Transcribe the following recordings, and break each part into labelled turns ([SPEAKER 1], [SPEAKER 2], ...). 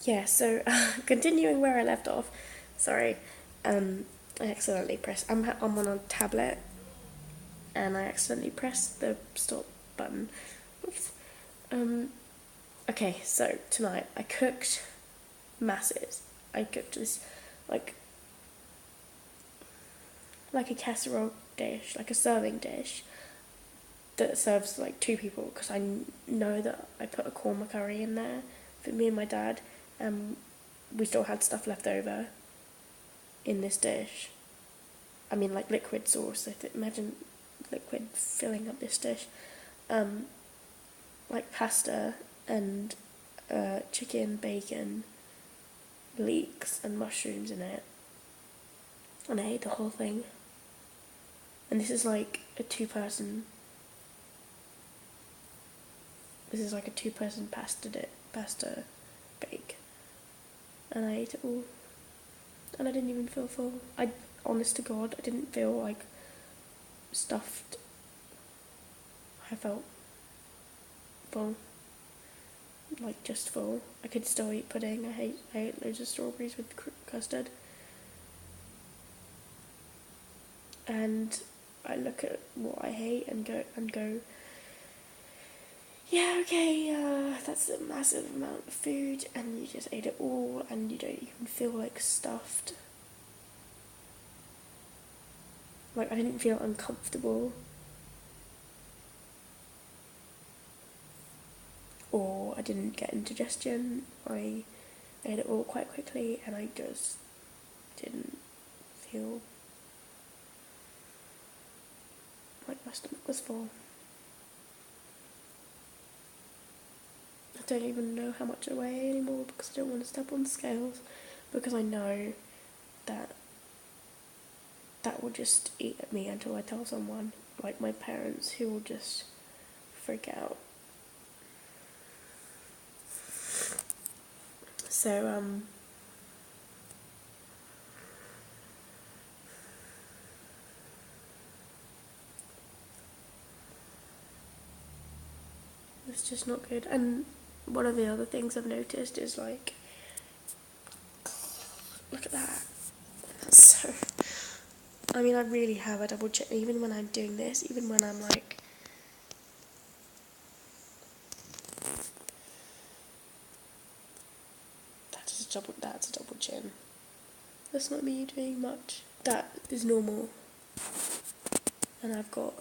[SPEAKER 1] Yeah, so continuing where I left off, sorry, I accidentally pressed, I'm on a tablet, and I accidentally pressed the stop button. Oops. Um, okay, so tonight I cooked masses. I cooked this, like, like a casserole dish, like a serving dish, that serves like two people, because I know that I put a korma curry in there for me and my dad, and we still had stuff left over in this dish. I mean, like liquid sauce. Imagine liquid filling up this dish. Um, like pasta and chicken, bacon, leeks, and mushrooms in it. And I ate the whole thing. And this is like a two-person. This is like a two-person pasta bake, and I ate it all. And I didn't even feel full. Honest to God, I didn't feel like stuffed. I felt full, like just full. I could still eat pudding. I ate loads of strawberries with custard. And I look at what I hate and go, yeah, okay, that's a massive amount of food, and you just ate it all, and you don't even feel like stuffed. Like, I didn't feel uncomfortable, or I didn't get indigestion. I ate it all quite quickly, and I just didn't feel like my stomach was full. I don't even know how much I weigh anymore, because I don't want to step on the scales, because I know that that will just eat at me until I tell someone, like my parents, who will just freak out. So, it's just not good. And one of the other things I've noticed is, like, look at that. That's so... I mean, I really have a double chin, even when I'm doing this, even when I'm like... That's a double chin. That's not me doing much. That is normal. And I've got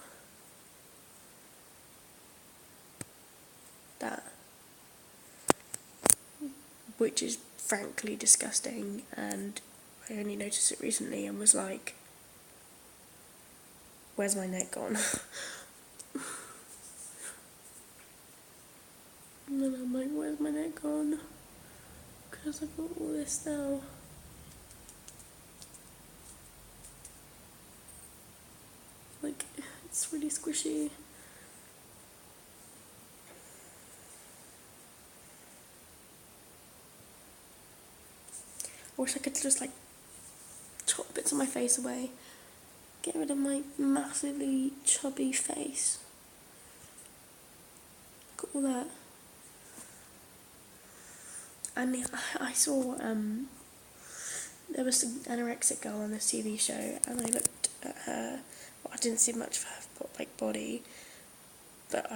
[SPEAKER 1] that, which is frankly disgusting, and I only noticed it recently and was like, where's my neck gone? And then I'm like, where's my neck gone? Because I've got all this now. Like, it's really squishy. I wish I could just, like, chop bits of my face away. Get rid of my massively chubby face. Look at all that. I mean, I saw, there was an anorexic girl on this TV show, and I looked at her. Well, I didn't see much of her, like, body, but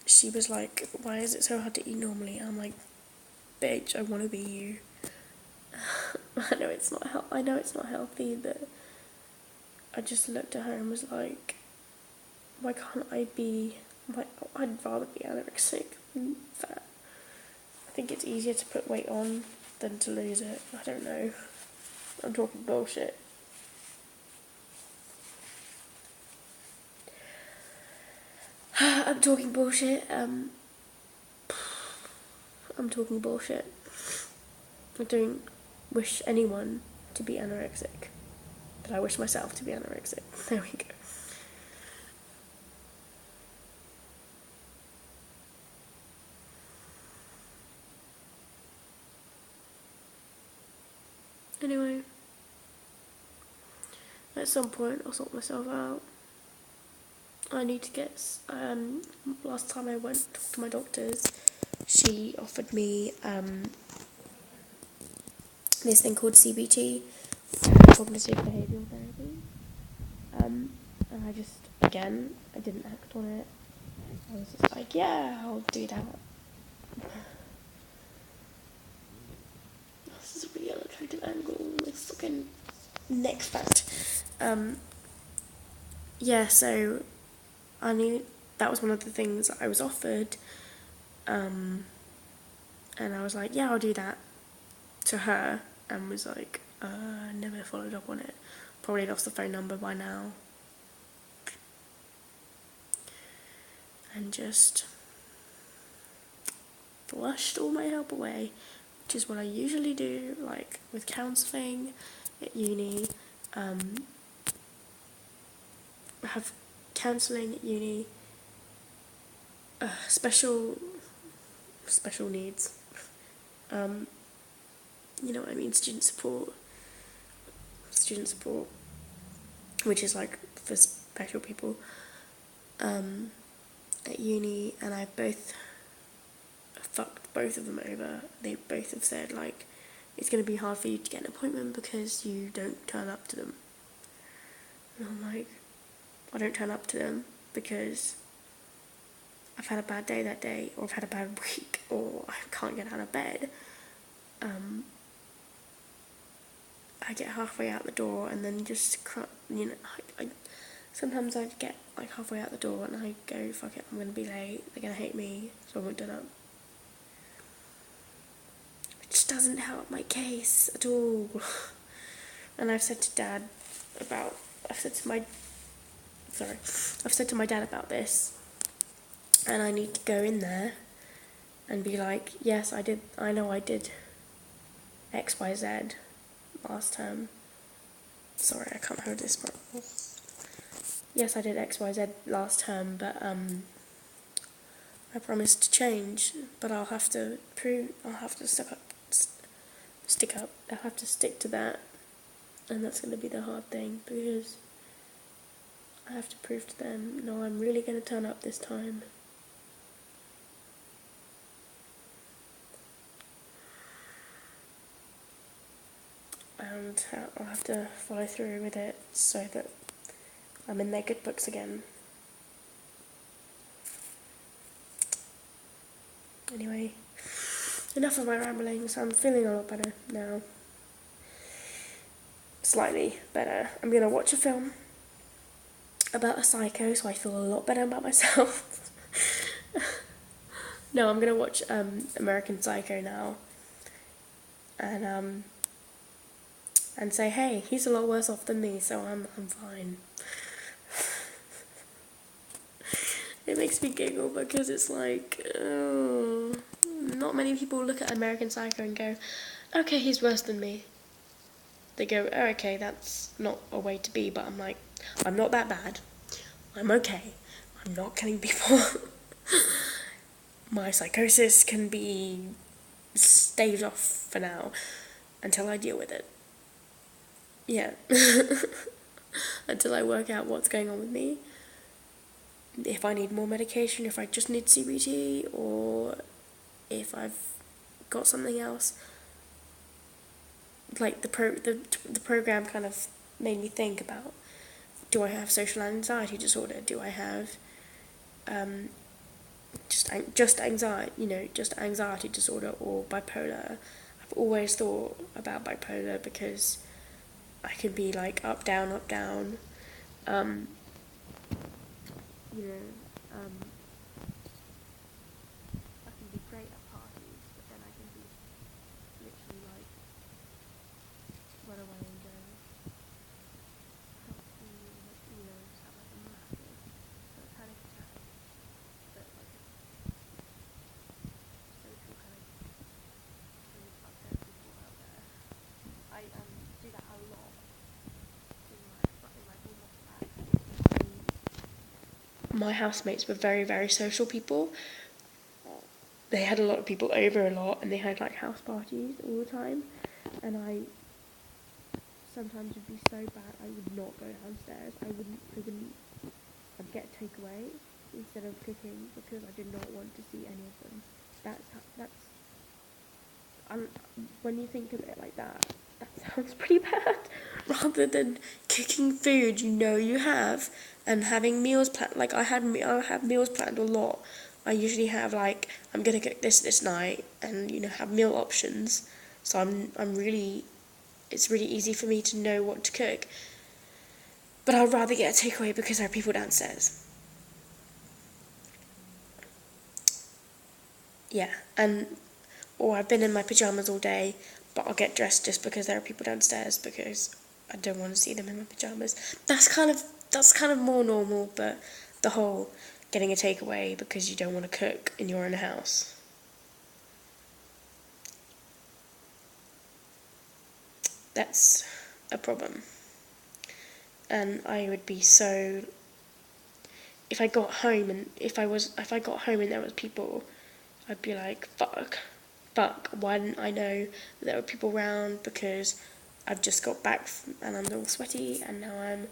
[SPEAKER 1] she was like, why is it so hard to eat normally? And I'm like, bitch, I want to be you. I know it's not healthy, but I just looked at her and was like, why can't I be, like, I'd rather be anorexic than fat. I think it's easier to put weight on than to lose it. I don't know. I'm talking bullshit. I'm talking bullshit. I'm talking bullshit. I don't wish anyone to be anorexic, but I wish myself to be anorexic. There we go. Anyway, at some point I'll sort myself out. I need to get, last time I went to talk to my doctors, she offered me, this thing called CBT, cognitive behavioural therapy. And I just, again, I didn't act on it. I was just like, yeah, I'll do that. This is a really unattractive angle. It's fucking neck fat. Yeah, so I knew that was one of the things I was offered. And I was like, yeah, I'll do that to her. And was like, never followed up on it. Probably lost the phone number by now. And just flushed all my help away, which is what I usually do, like with counselling at uni. I have counselling at uni, special needs. You know what I mean, student support, which is like for special people at uni, and I both fucked both of them over. They both have said, like, it's going to be hard for you to get an appointment because you don't turn up to them. And I'm like, I don't turn up to them because I've had a bad day that day, or I've had a bad week, or I can't get out of bed. I get halfway out the door and then just, I sometimes I get like halfway out the door and I go, fuck it, I'm going to be late, they're going to hate me, so I won't turn up. Which doesn't help my case at all. And I've said to Dad about, I've said to my dad about this, and I need to go in there and be like, yes, I know I did XYZ last term. Sorry, I can't hold this properly. Yes, I did XYZ last term, but I promised to change, but I'll have to stick to that, and that's going to be the hard thing, because I have to prove to them, no, I'm really going to turn up this time. And I'll have to follow through with it so that I'm in their good books again. Anyway, enough of my ramblings. I'm feeling a lot better now. Slightly better. I'm going to watch a film about a psycho, so I feel a lot better about myself. No, I'm going to watch American Psycho now. And say, hey, he's a lot worse off than me, so I'm fine. It makes me giggle because it's like, oh, not many people look at American Psycho and go, okay, he's worse than me. They go, oh, okay, that's not a way to be, but I'm like, I'm not that bad. I'm okay. I'm not killing people. My psychosis can be staved off for now until I deal with it. Yeah. Until I work out what's going on with me. If I need more medication, if I just need CBT, or if I've got something else. Like the program kind of made me think about, do I have social anxiety disorder? Do I have just anxiety disorder, or bipolar? I've always thought about bipolar because I can be like up down. I can be great at parties, but then I can be literally like run away and go help me, just have like a massive panic attack, but like a social kind of really fucked up people out there. I do that a lot in my former flat. My housemates were very, very social people. They had a lot of people over a lot, and they had like house parties all the time, and I sometimes would be so bad I would not go downstairs. I'd get takeaway instead of cooking because I did not want to see any of them. And when you think of it like that sounds pretty bad. Rather than cooking food you have, and having meals planned. Like I have meals planned a lot. I usually have like, I'm gonna cook this night, and have meal options. So it's really easy for me to know what to cook. But I'd rather get a takeaway because there are people downstairs. Yeah, or I've been in my pyjamas all day, but I'll get dressed just because there are people downstairs, because I don't want to see them in my pyjamas. That's kind of more normal, but the whole getting a takeaway because you don't want to cook in your own house, that's a problem. And I would be so, if I got home and if I got home and there was people, I'd be like, fuck, why didn't I know that there were people around? Because I've just got back and I'm all sweaty, and now I'm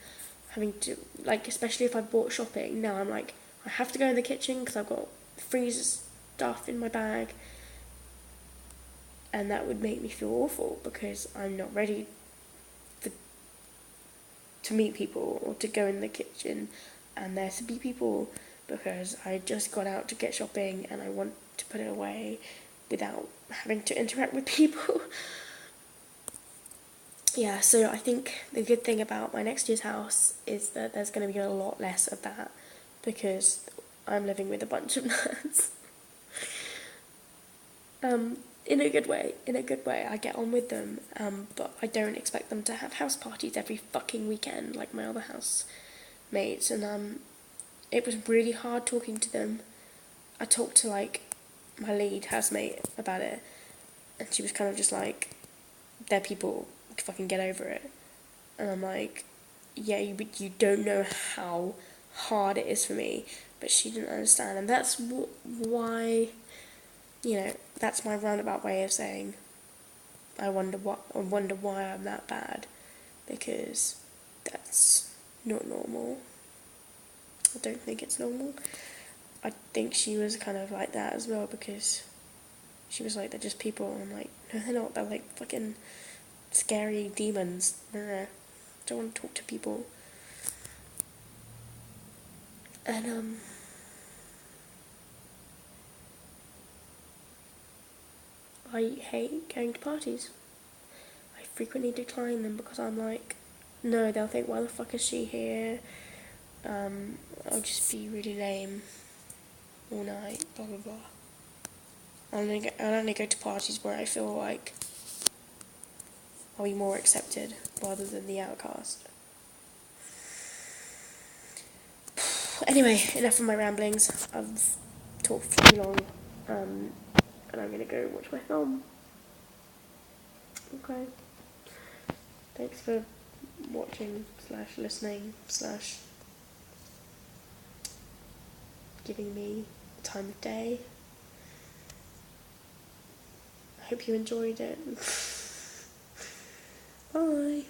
[SPEAKER 1] having to, like, especially if I bought shopping, now I'm like, I have to go in the kitchen because I've got freezer stuff in my bag, and that would make me feel awful because I'm not ready to meet people or to go in the kitchen and there to be people, because I just got out to get shopping and I want to put it away without having to interact with people. Yeah, so I think the good thing about my next year's house is that there's going to be a lot less of that, because I'm living with a bunch of nerds. In a good way, I get on with them, but I don't expect them to have house parties every fucking weekend like my other housemates, and it was really hard talking to them. I talked to, like, my lead housemate about it, and she was kind of just like, they're people, fucking get over it. And I'm like, yeah, you don't know how hard it is for me. But she didn't understand, and that's why, that's my roundabout way of saying, I wonder why I'm that bad, because that's not normal. I don't think it's normal. I think she was kind of like that as well, because she was like, they're just people, and I'm like, no, they're not. They're like fucking scary demons. Don't want to talk to people. And I hate going to parties. I frequently decline them because I'm like, no, they'll think, why the fuck is she here? I'll just be really lame all night, blah blah blah. I'll only go to parties where I feel like I'll be more accepted rather than the outcast. Anyway, enough of my ramblings. I've talked for too long, and I'm gonna go watch my film. Okay. Thanks for watching / listening / giving me the time of day. I hope you enjoyed it. Bye.